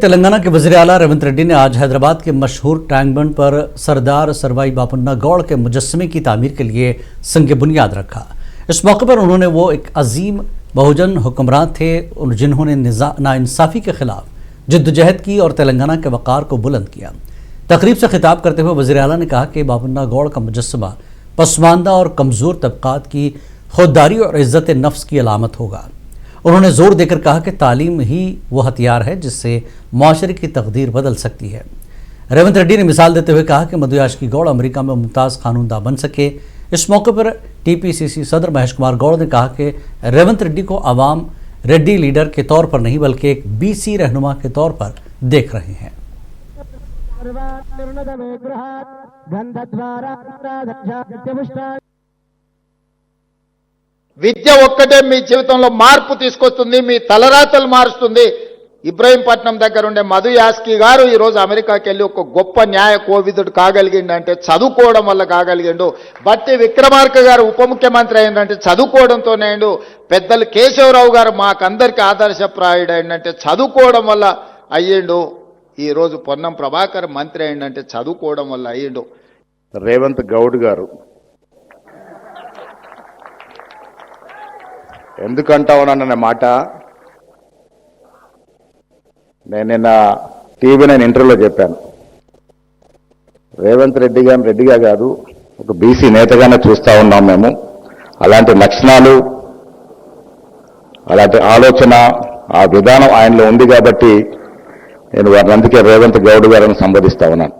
तेलंगाना के वज़ीर आला रेवंत रेड्डी ने आज हैदराबाद के मशहूर टैंक बंड पर सरदार सरवाई बापन्ना गौड़ के मुजस्समे की तामीर के लिए संग बुनियाद रखा। इस मौके पर उन्होंने वो एक अजीम बहुजन हुक्मरान थे जिन्होंने नाइंसाफ़ी के खिलाफ जिद्दोजहद की और तेलंगाना के वक़ार को बुलंद किया। तकरीब से खिताब करते हुए वज़ीर आला ने कहा कि बापन्ना गौड़ का मुजस्समा पसमानदा और कमज़ोर तबक़ात की खुददारी और इज़्ज़त नफ्स की अलामत होगा। उन्होंने जोर देकर कहा कि तालीम ही वो हथियार है जिससे माशरे की तकदीर बदल सकती है। रेवंत रेड्डी ने मिसाल देते हुए कहा कि मधु यास्की गौड़ अमेरिका में मुमताज़ कानूनदा बन सके। इस मौके पर टीपीसीसी सदर महेश कुमार गौड़ ने कहा कि रेवंत रेड्डी को आवाम रेड्डी लीडर के तौर पर नहीं बल्कि एक बीसी रहनुमा के तौर पर देख रहे हैं। విద్య ఒక్కటే మీ జీవితంలో మార్పు తీసుకొస్తుంది, మీ తలరాతలు మారుస్తుంది. ఇబ్రహీంపట్నం దగ్గర ఉండే మధు యాస్కి గారు ఈ రోజు అమెరికాకి వెళ్ళి ఒక గొప్ప న్యాయ కోవిదుడు కాగలిగిండు అంటే చదువుకోవడం వల్ల కాగలిగిండు. బట్టి విక్రమార్క గారు ఉప ముఖ్యమంత్రి అయిందంటే చదువుకోవడంతోనే అయిండు. పెద్దలు కేశవరావు గారు మాకందరికి ఆదర్శప్రాయుడు అయిందంటే చదువుకోవడం వల్ల అయ్యిండు. ఈ రోజు పొన్నం ప్రభాకర్ మంత్రి అయిందంటే చదువుకోవడం వల్ల అయ్యిండు. రేవంత్ గౌడ్ గారు ఎందుకంటా ఉన్నానన్న మాట నేను నిన్న టీవీ నేను ఇంటర్వ్యూలో చెప్పాను. రేవంత్ రెడ్డి గారిని రెడ్డిగా కాదు ఒక బీసీ నేతగానే చూస్తూ ఉన్నాం మేము. అలాంటి లక్షణాలు అలాంటి ఆలోచన ఆ విధానం ఆయనలో ఉంది కాబట్టి నేను వారిని అందుకే రేవంత్ గౌడ్ గారిని సంబోధిస్తా ఉన్నాను.